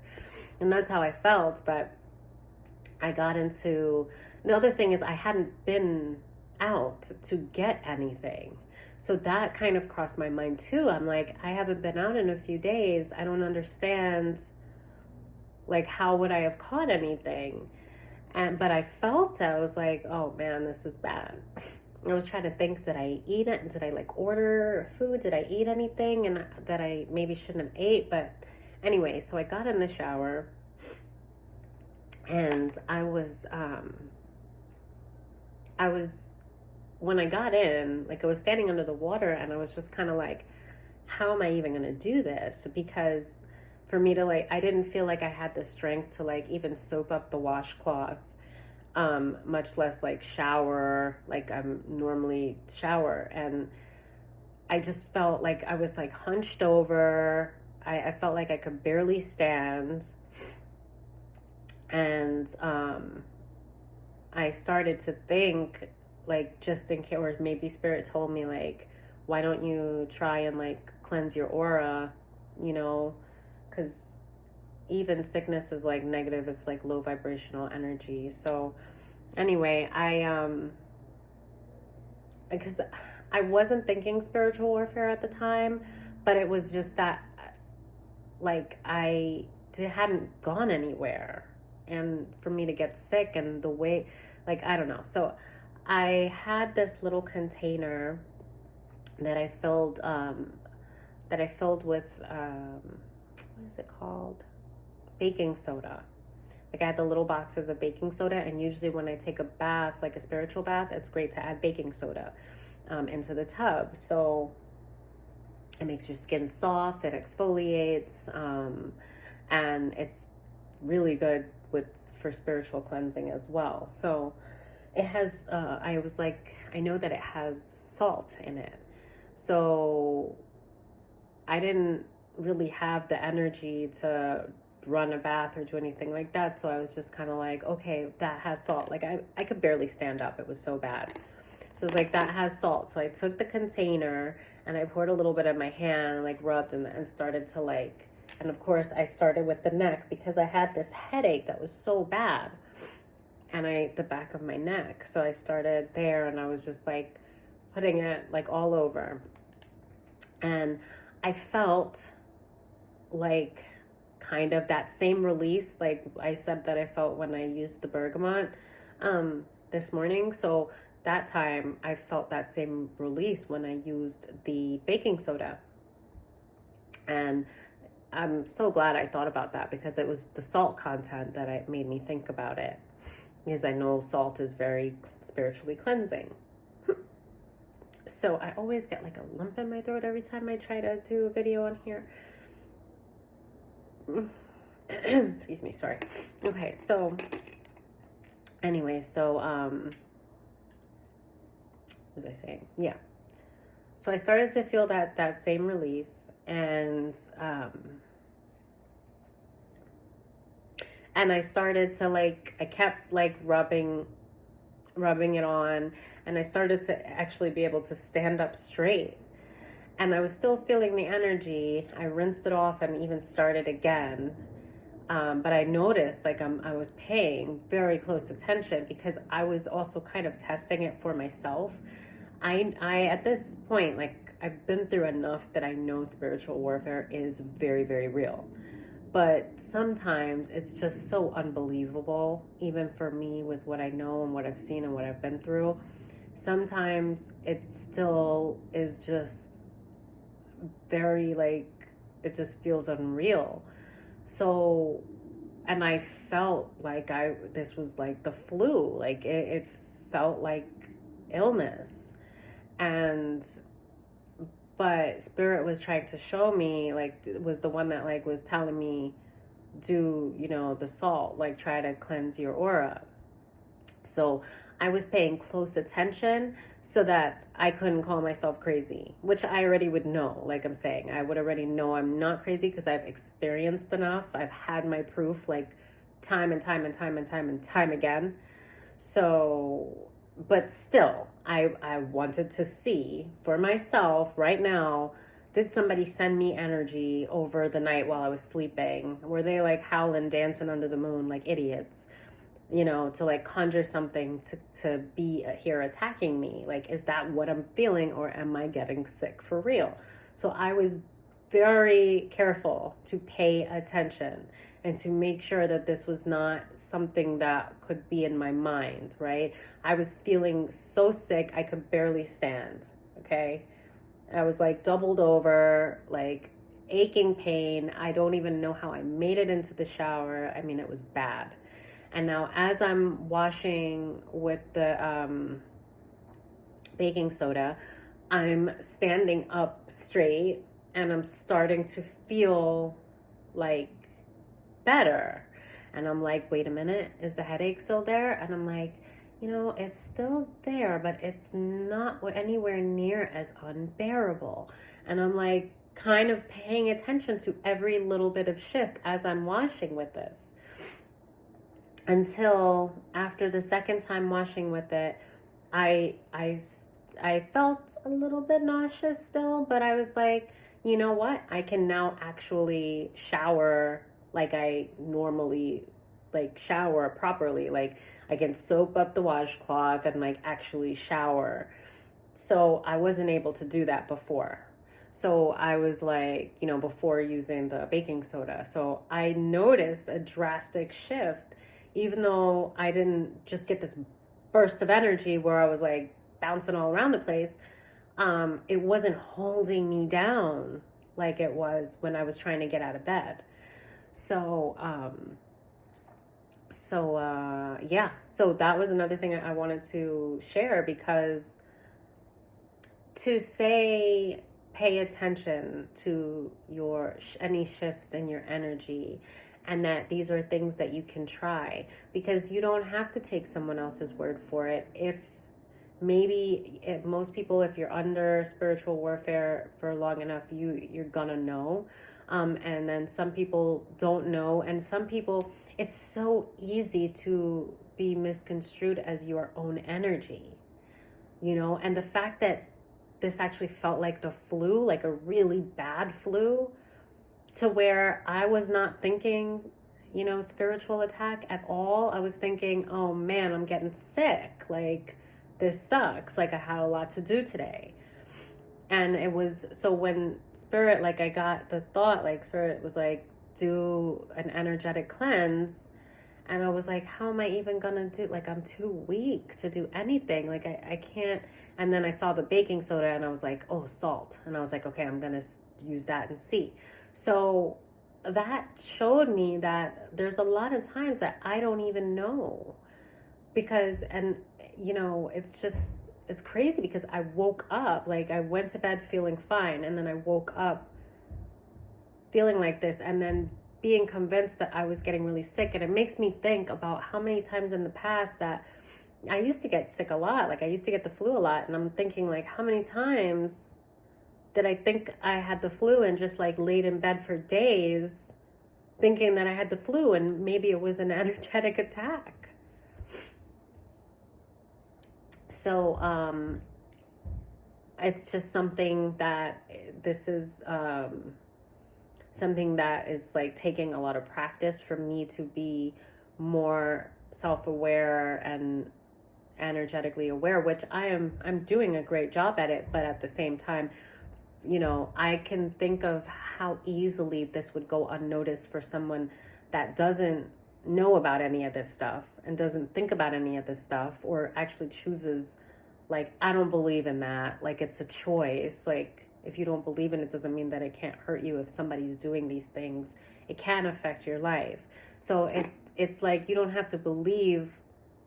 Speaker 1: And that's how I felt. But I got into, the other thing is I hadn't been out to get anything. So that kind of crossed my mind too. I'm like, I haven't been out in a few days. I don't understand, like, how would I have caught anything? But I felt, I was like, oh man, this is bad. I was trying to think, did I eat it? Did I like order food? Did I eat anything and that I maybe shouldn't have ate? But anyway, so I got in the shower, and I was when I got in, like I was standing under the water, and I was just kind of like, how am I even going to do this? Because for me to like, I didn't feel like I had the strength to like even soap up the washcloth, much less like shower, like I'm normally shower. And I just felt like I was like hunched over. I felt like I could barely stand. And I started to think, like, just in case, or maybe Spirit told me, like, why don't you try and like cleanse your aura, you know, because even sickness is like negative, it's like low vibrational energy. So anyway, because I wasn't thinking spiritual warfare at the time, but it was just that, like, hadn't gone anywhere, and for me to get sick and the way, like, I don't know. So I had this little container that I filled with what is it called? Baking soda. Like, I had the little boxes of baking soda, and usually when I take a bath, like a spiritual bath, it's great to add baking soda into the tub. So it makes your skin soft, it exfoliates, and it's really good for spiritual cleansing as well. So it has, I was like, I know that it has salt in it. So I didn't really have the energy to run a bath or do anything like that. So I was just kind of like, okay, that has salt. Like, I could barely stand up. It was so bad. So it's like, that has salt. So I took the container and I poured a little bit in my hand and like rubbed and started to like, and of course I started with the neck because I had this headache that was so bad. And the back of my neck. So I started there and I was just like putting it like all over. And I felt like kind of that same release, like I said that I felt when I used the bergamot this morning. So that time I felt that same release when I used the baking soda. And I'm so glad I thought about that, because it was the salt content that made me think about it, because I know salt is very spiritually cleansing. So I always get like a lump in my throat every time I try to do a video on here. Excuse me, sorry. Okay, so anyway, so what was I saying? Yeah. So I started to feel that same release, and I started to like, I kept like rubbing it on, and I started to actually be able to stand up straight. And I was still feeling the energy. I rinsed it off and even started again. But I noticed like I was paying very close attention, because I was also kind of testing it for myself. I at this point, like, I've been through enough that I know spiritual warfare is very, very real. But sometimes it's just so unbelievable, even for me, with what I know and what I've seen and what I've been through. Sometimes it still is just very, like, it just feels unreal. So, and I felt like this was like the flu, like it felt like illness. But Spirit was trying to show me, like, was the one that like was telling me, do, the salt, like try to cleanse your aura. So I was paying close attention so that I couldn't call myself crazy, which I already would know. Like I'm saying, I would already know I'm not crazy, because I've experienced enough. I've had my proof, like, time and time and time and time and time again. So, but still, I wanted to see for myself right now, did somebody send me energy over the night while I was sleeping? Were they like howling, dancing under the moon like idiots, to like conjure something to be here attacking me? Like, is that what I'm feeling, or am I getting sick for real? So I was very careful to pay attention and to make sure that this was not something that could be in my mind, right? I was feeling so sick, I could barely stand, okay? I was like doubled over, like aching pain. I don't even know how I made it into the shower. I mean, it was bad. And now as I'm washing with the baking soda, I'm standing up straight and I'm starting to feel like better. And I'm like, wait a minute, is the headache still there? And I'm like, it's still there, but it's not anywhere near as unbearable. And I'm like kind of paying attention to every little bit of shift as I'm washing with this. Until after the second time washing with it, I I I felt a little bit nauseous still, but I was like, you know what? I can now actually shower like I normally like shower properly. Like I can soap up the washcloth and like actually shower. So I wasn't able to do that before. So I was like, before using the baking soda. So I noticed a drastic shift, even though I didn't just get this burst of energy where I was like bouncing all around the place. It wasn't holding me down like it was when I was trying to get out of bed. So, yeah. So that was another thing I wanted to share, because to say pay attention to your any shifts in your energy, and that these are things that you can try, because you don't have to take someone else's word for it. If most people, if you're under spiritual warfare for long enough, you're gonna know. And then some people don't know, and some people, it's so easy to be misconstrued as your own energy, and the fact that this actually felt like the flu, like a really bad flu, to where I was not thinking, spiritual attack at all. I was thinking, oh man, I'm getting sick. Like, this sucks. Like, I had a lot to do today. And it was, so when Spirit, like, I got the thought, like, Spirit was like, do an energetic cleanse. And I was like, how am I even gonna do, like, I'm too weak to do anything. Like, I can't. And then I saw the baking soda and I was like, oh, salt. And I was like, okay, I'm gonna use that and see. So that showed me that there's a lot of times that I don't even know, because, and it's crazy, because I woke up, like, I went to bed feeling fine, and then I woke up feeling like this, and then being convinced that I was getting really sick. And it makes me think about how many times in the past that I used to get sick a lot. Like, I used to get the flu a lot, and I'm thinking, like, how many times did I think I had the flu and just like laid in bed for days thinking that I had the flu, and maybe it was an energetic attack. So it's just something that this is something that is like taking a lot of practice for me to be more self-aware and energetically aware, which I'm doing a great job at it. But at the same time, I can think of how easily this would go unnoticed for someone that doesn't know about any of this stuff and doesn't think about any of this stuff, or actually chooses, like, I don't believe in that. Like, it's a choice. Like, if you don't believe in it, doesn't mean that it can't hurt you. If somebody's doing these things, it can affect your life. So it's like, you don't have to believe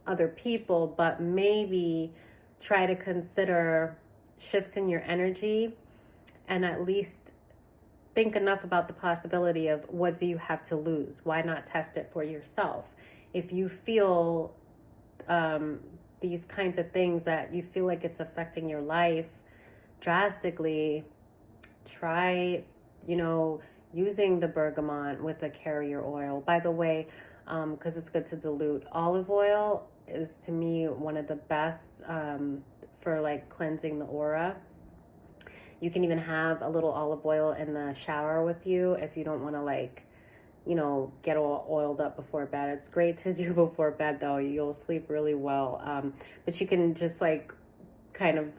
Speaker 1: other people, but maybe try to consider shifts in your energy, and at least think enough about the possibility of, what do you have to lose? Why not test it for yourself? If you feel these kinds of things, that you feel like it's affecting your life drastically, try, using the bergamot with a carrier oil. By the way, because it's good to dilute, olive oil is, to me, one of the best for like cleansing the aura. You can even have a little olive oil in the shower with you if you don't want to, like, get all oiled up before bed. It's great to do before bed, though. You'll sleep really well. But you can just, like, kind of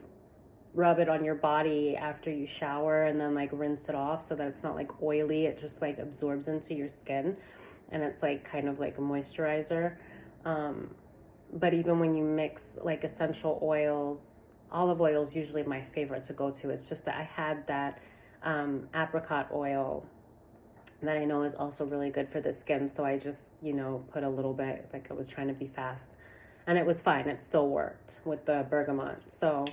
Speaker 1: rub it on your body after you shower, and then, like, rinse it off so that it's not, like, oily. It just, like, absorbs into your skin, and it's, like, kind of like a moisturizer. But even when you mix, like, essential oils, olive oil is usually my favorite to go to. It's just that I had that apricot oil that I know is also really good for the skin. So I just, put a little bit, like I was trying to be fast. And it was fine. It still worked with the bergamot. So,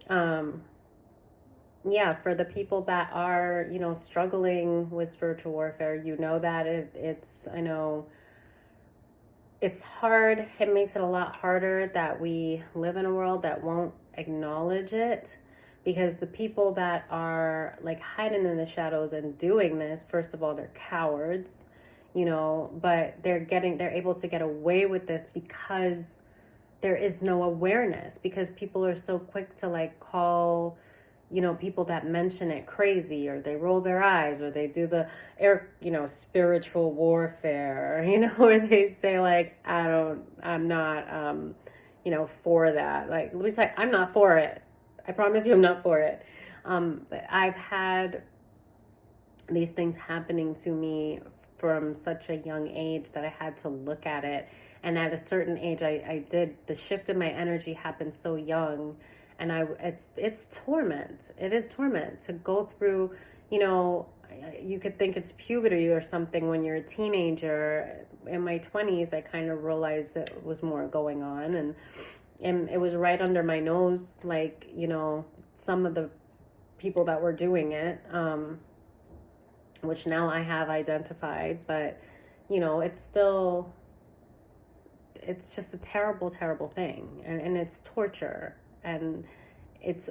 Speaker 1: yeah, for the people that are, struggling with spiritual warfare, that it's, I know, it's hard. It makes it a lot harder that we live in a world that won't acknowledge it, because the people that are like hiding in the shadows and doing this, first of all, they're cowards, but they're able to get away with this because there is no awareness, because people are so quick to like call people that mention it crazy, or they roll their eyes, or they do the spiritual warfare, or they say like, I'm not, for that. Like, let me tell you, I'm not for it. I promise you I'm not for it. But I've had these things happening to me from such a young age that I had to look at it. And at a certain age, the shift in my energy happened so young. And it's torment. It is torment to go through, you could think it's puberty or something when you're a teenager. In my 20s, I kind of realized that was more going on. And it was right under my nose, like, some of the people that were doing it, which now I have identified. But, it's just a terrible, terrible thing. And it's torture. And it's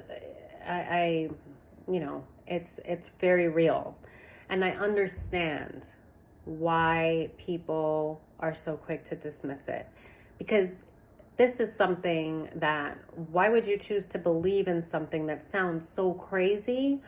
Speaker 1: it's very real. And I understand why people are so quick to dismiss it, because this is something that, why would you choose to believe in something that sounds so crazy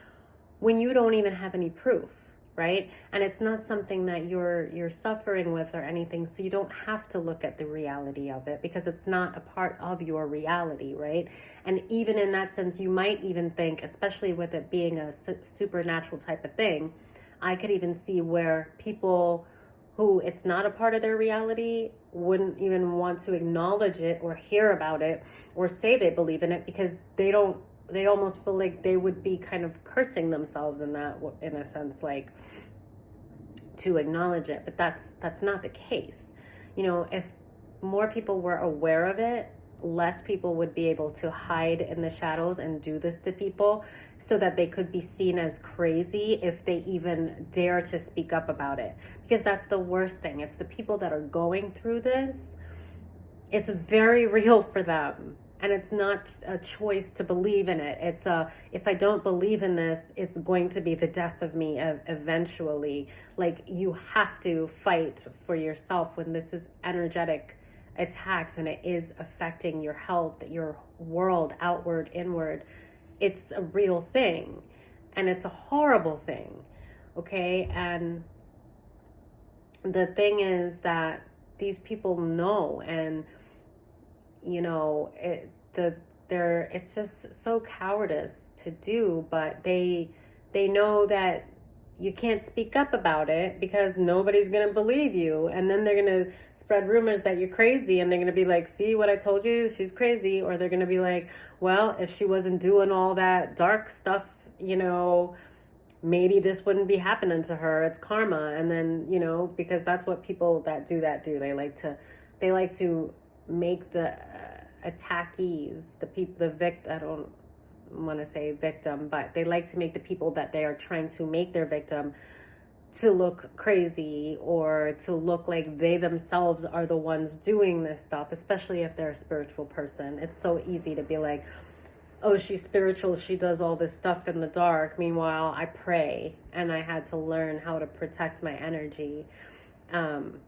Speaker 1: when you don't even have any proof, right? And it's not something that you're suffering with or anything, so you don't have to look at the reality of it, because it's not a part of your reality, right? And even in that sense, you might even think, especially with it being a supernatural type of thing, I could even see where people who it's not a part of their reality wouldn't even want to acknowledge it or hear about it or say they believe in it, because they almost feel like they would be kind of cursing themselves in a sense, like, to acknowledge it. But that's not the case. If more people were aware of it, less people would be able to hide in the shadows and do this to people, so that they could be seen as crazy if they even dare to speak up about it. Because that's the worst thing. It's the people that are going through this. It's very real for them. And it's not a choice to believe in it. It's if I don't believe in this, it's going to be the death of me eventually. Like, you have to fight for yourself when this is energetic attacks and it is affecting your health, your world, outward, inward. It's a real thing, and it's a horrible thing, okay? And the thing is that these people know, and it's just so cowardice to do, but they know that you can't speak up about it because nobody's going to believe you. And then they're going to spread rumors that you're crazy, and they're going to be like, see what I told you, she's crazy. Or they're going to be like, well, if she wasn't doing all that dark stuff, maybe this wouldn't be happening to her. It's karma. And then, because that's what people that do. They like to make the attackees, I don't want to say victim, but they like to make the people that they are trying to make their victim to look crazy, or to look like they themselves are the ones doing this stuff, especially if they're a spiritual person. It's so easy to be like, oh, she's spiritual, she does all this stuff in the dark. Meanwhile, I pray, and I had to learn how to protect my energy. And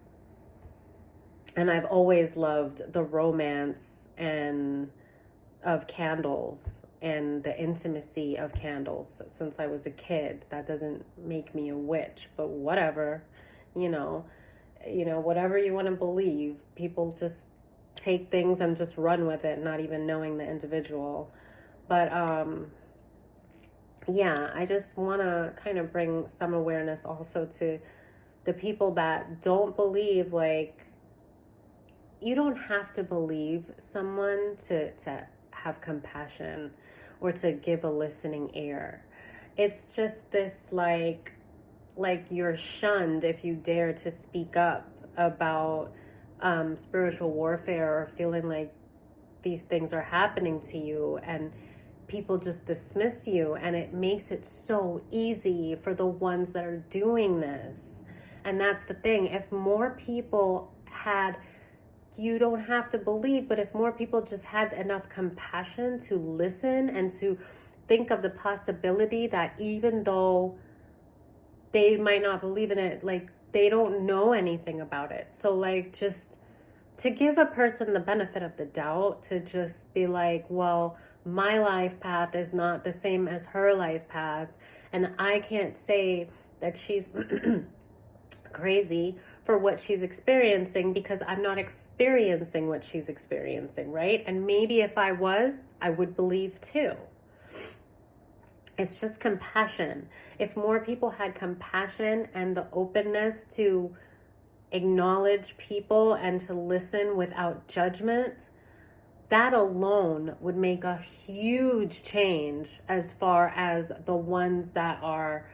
Speaker 1: I've always loved the romance and of candles and the intimacy of candles since I was a kid. That doesn't make me a witch, but whatever, whatever you want to believe. People just take things and just run with it, not even knowing the individual. But I just want to kind of bring some awareness also to the people that don't believe. Like, you don't have to believe someone to have compassion or to give a listening ear. It's just this like you're shunned if you dare to speak up about spiritual warfare, or feeling like these things are happening to you, and people just dismiss you. And it makes it so easy for the ones that are doing this. And that's the thing. If more people had you don't have to believe, but if more people just had enough compassion to listen and to think of the possibility that even though they might not believe in it, like they don't know anything about it. So like just to give a person the benefit of the doubt, to just be like, well, my life path is not the same as her life path, and I can't say that she's crazy for what she's experiencing because I'm not experiencing what she's experiencing, right? And maybe if I was, I would believe too. It's just compassion. If more people had compassion and the openness to acknowledge people and to listen without judgment, that alone would make a huge change as far as the ones that are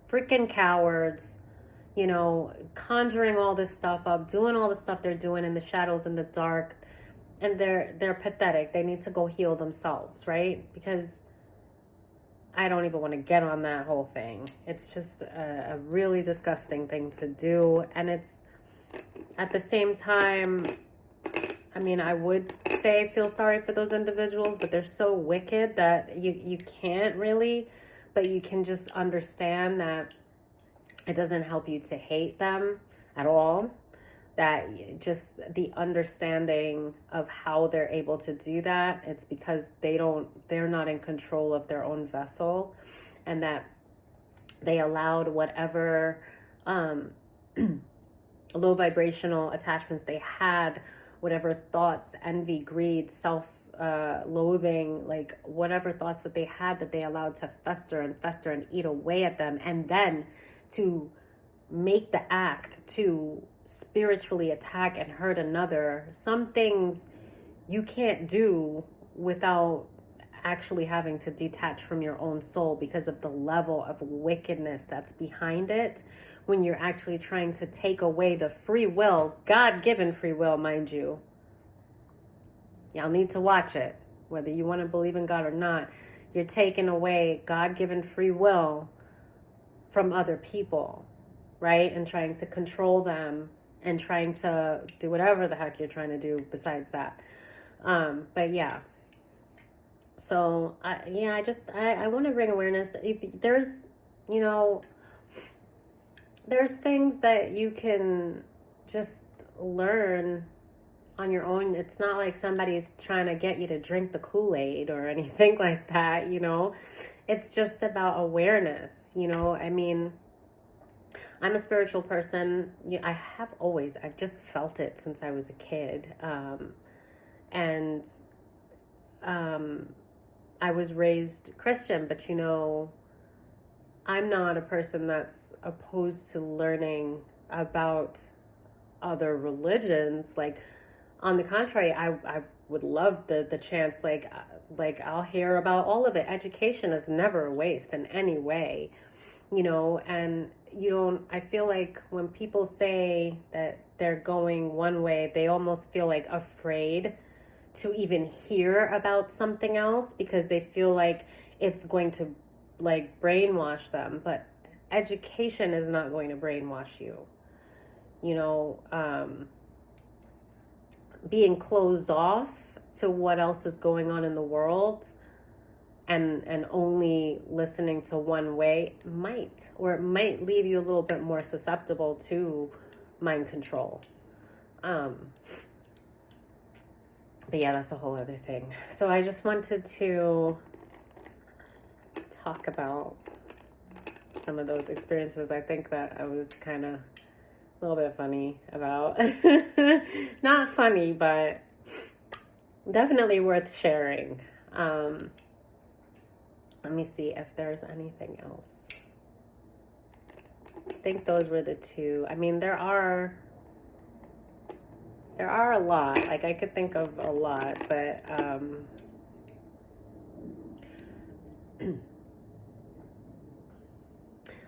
Speaker 1: freaking cowards, you know, conjuring all this stuff up, doing all the stuff they're doing in the shadows, in the dark, and they're pathetic. They need to go heal themselves, right? Because I don't even want to get on that whole thing. It's just a really disgusting thing to do. And it's, at the same time, I mean, I would say feel sorry for those individuals, but they're so wicked that you can't really, but you can just understand that it doesn't help you to hate them at all. That just the understanding of how they're able to do that, it's because they're not in control of their own vessel, and that they allowed whatever low vibrational attachments they had, whatever thoughts, envy, greed, self-loathing, like whatever thoughts that they had, that they allowed to fester and eat away at them, and then to make the act to spiritually attack and hurt another. Some things you can't do without actually having to detach from your own soul because of the level of wickedness that's behind it. When you're actually trying to take away the free will, God-given free will, mind you. Y'all need to watch it. Whether you want to believe in God or not, you're taking away God-given free will from other people, right? And trying to control them and trying to do whatever the heck you're trying to do besides that. But yeah. So, I want to bring awareness. There's, you know, there's things that you can just learn on your own. It's not like somebody's trying to get you to drink the Kool-Aid or anything like that, you know. It's just about awareness, you know. I mean, I'm a spiritual person. I've just felt it since I was a kid. I was raised Christian, but you know, I'm not a person that's opposed to learning about other religions. Like, on the contrary, I would love the chance, like I'll hear about all of it. Education is never a waste in any way, you know. And I feel like when people say that they're going one way, they almost feel like afraid to even hear about something else because they feel like it's going to like brainwash them. But education is not going to brainwash you, you know. Being closed off to what else is going on in the world and only listening to one way might leave you a little bit more susceptible to mind control. But yeah, that's a whole other thing. So I just wanted to talk about some of those experiences. I think that I was kind of a little bit funny about. Not funny, but definitely worth sharing. Let me see if there's anything else. I think those were the two. I mean, there are a lot. Like, I could think of a lot, but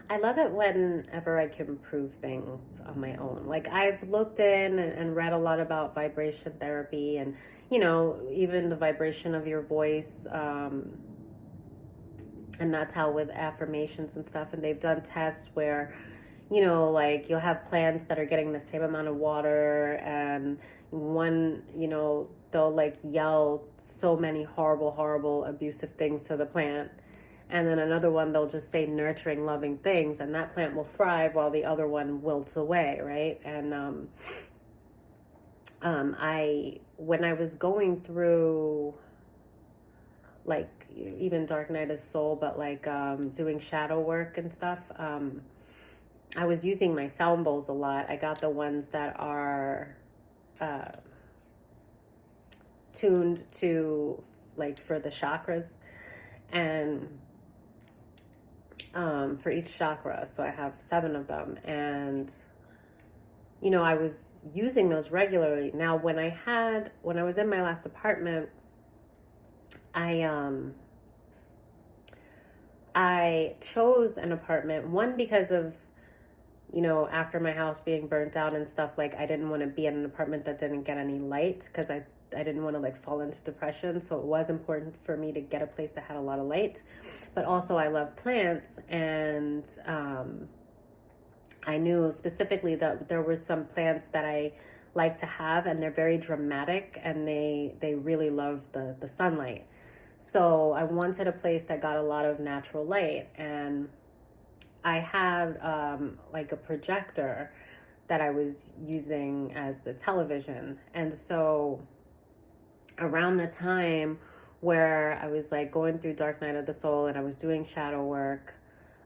Speaker 1: I love it whenever I can prove things on my own. Like, I've looked in and read a lot about vibration therapy and, you know, even the vibration of your voice. And that's how with affirmations and stuff. And they've done tests where, you know, like you'll have plants that are getting the same amount of water and, One, they'll like yell so many horrible, abusive things to the plant. And then another one, they'll just say nurturing, loving things, and that plant will thrive while the other one wilts away, right? And when I was going through, like, even Dark Night of Soul, but like doing shadow work and stuff, I was using my sound bowls a lot. I got the ones that are tuned to, like, for the chakras, and for each chakra. So I have 7 of them, and I was using those regularly. Now, when I was in my last apartment, I chose an apartment, one, because of, after my house being burnt out and stuff, like, I didn't want to be in an apartment that didn't get any light, because I didn't want to, like, fall into depression. So it was important for me to get a place that had a lot of light. But also, I love plants, and I knew specifically that there were some plants that I like to have, and they're very dramatic, and they really love the sunlight. So I wanted a place that got a lot of natural light, and I had like a projector that I was using as the television. And so around the time where I was like going through Dark Night of the Soul and I was doing shadow work,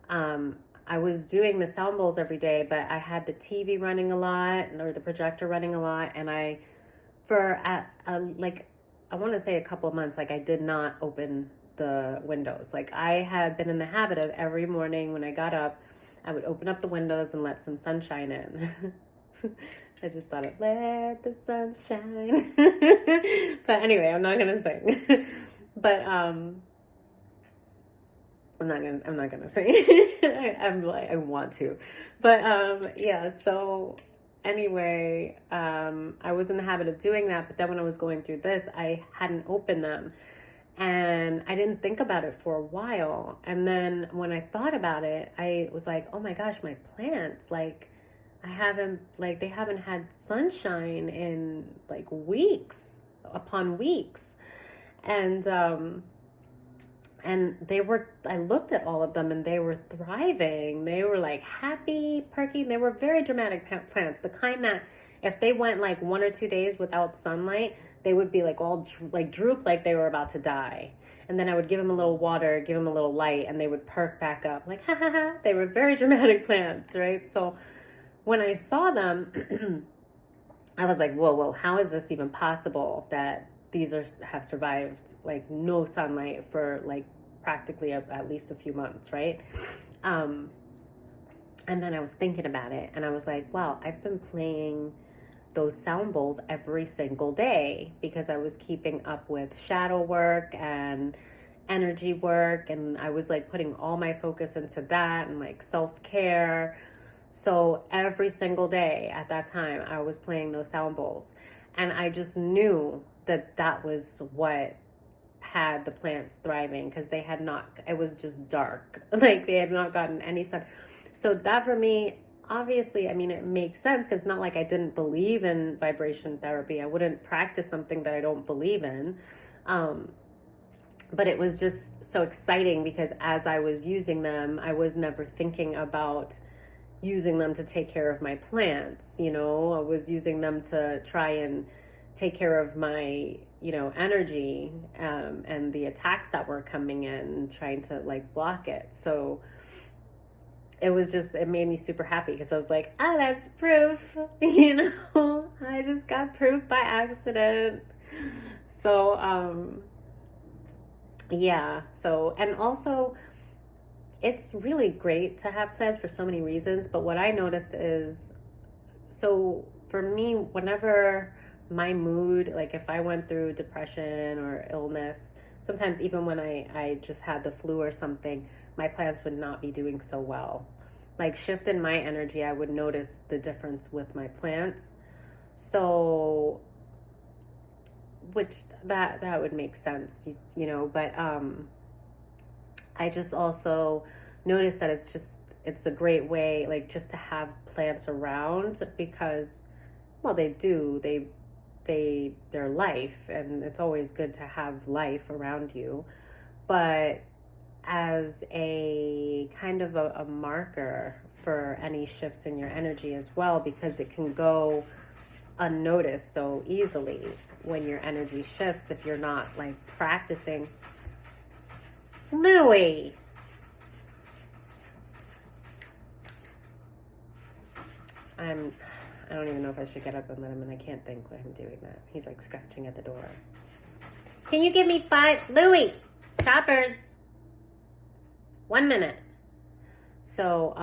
Speaker 1: I was doing the sound bowls every day, but I had the TV running a lot, or the projector running a lot, and I want to say a couple of months, like, I did not open the windows. Like, I had been in the habit of every morning when I got up, I would open up the windows and let some sunshine in. I just thought of let the sun shine. But anyway, I'm not gonna sing. But I'm not gonna sing. I want to. But yeah, so anyway, I was in the habit of doing that, but then when I was going through this, I hadn't opened them. And I didn't think about it for a while. And then when I thought about it, I was like, oh my gosh, my plants, like, they haven't had sunshine in like weeks upon weeks. And I looked at all of them, and they were thriving. They were like happy, perky. They were very dramatic plants. The kind that if they went like 1 or 2 days without sunlight, they would be like all like droop, like they were about to die. And then I would give them a little water, give them a little light, and they would perk back up like, ha ha ha. They were very dramatic plants, right? So when I saw them, I was like, whoa, how is this even possible that these have survived like no sunlight for like practically at least a few months, right? And then I was thinking about it, and I was like, wow, I've been playing those sound bowls every single day because I was keeping up with shadow work and energy work, and I was like putting all my focus into that and like self-care. So every single day at that time, I was playing those sound bowls, and I just knew that was what had the plants thriving, because they had not, it was just dark. Like, they had not gotten any sun. So that, for me, obviously, I mean, it makes sense, because it's not like I didn't believe in vibration therapy. I wouldn't practice something that I don't believe in. But it was just so exciting, because as I was using them, I was never thinking about using them to take care of my plants. I was using them to try and take care of my, energy, and the attacks that were coming in, trying to like block it. So it made me super happy, because I was like, that's proof, I just got proof by accident. So, yeah. So, and also, it's really great to have plants for so many reasons. But what I noticed is, so for me, whenever my mood, like if I went through depression or illness, sometimes even when I just had the flu or something, my plants would not be doing so well. Like, shift in my energy, I would notice the difference with my plants. So, which that would make sense, but I just also noticed that it's a great way, like, just to have plants around, because, well, they their life, and it's always good to have life around you, but as a kind of a marker for any shifts in your energy as well, because it can go unnoticed so easily when your energy shifts if you're not like practicing. Louie! I don't even know if I should get up and let him in. I can't think with him doing that. He's like scratching at the door. Can you give me 5? Louie! Choppers! 1 minute. So,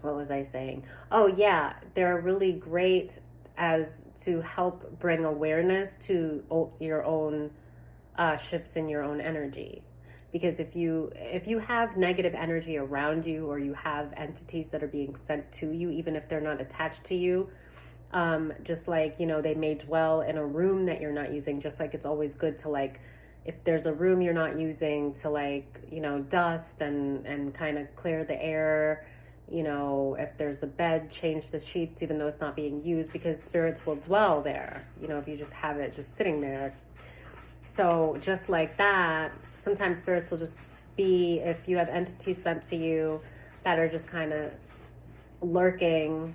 Speaker 1: what was I saying? Oh yeah, they're really great as to help bring awareness to your own shifts in your own energy. Because if you have negative energy around you, or you have entities that are being sent to you, even if they're not attached to you, just like, they may dwell in a room that you're not using, just like it's always good to, like, if there's a room you're not using, to, like, dust and kind of clear the air. If there's a bed, change the sheets even though it's not being used, because spirits will dwell there, if you just have it just sitting there. So just like that, sometimes spirits will just be, if you have entities sent to you that are just kind of lurking,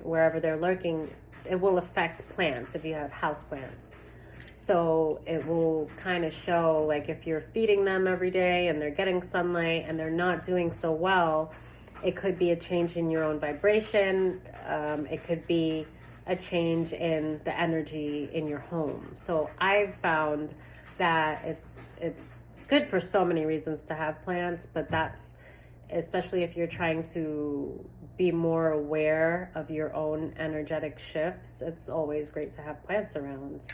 Speaker 1: wherever they're lurking, it will affect plants if you have house plants. So it will kind of show, like, if you're feeding them every day and they're getting sunlight and they're not doing so well, it could be a change in your own vibration. It could be a change in the energy in your home. So I've found that it's good for so many reasons to have plants, but that's especially if you're trying to be more aware of your own energetic shifts. It's always great to have plants around,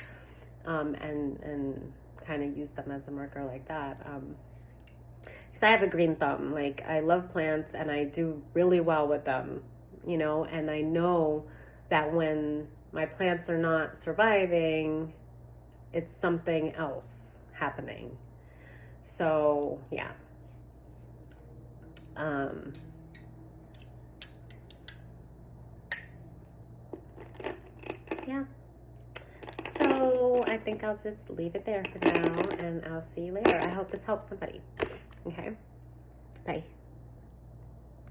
Speaker 1: and kind of use them as a marker like that. Because I have a green thumb. Like, I love plants and I do really well with them, and I know that when my plants are not surviving, it's something else happening. So, yeah. Yeah. So I think I'll just leave it there for now, and I'll see you later. I hope this helps somebody. Okay. Bye.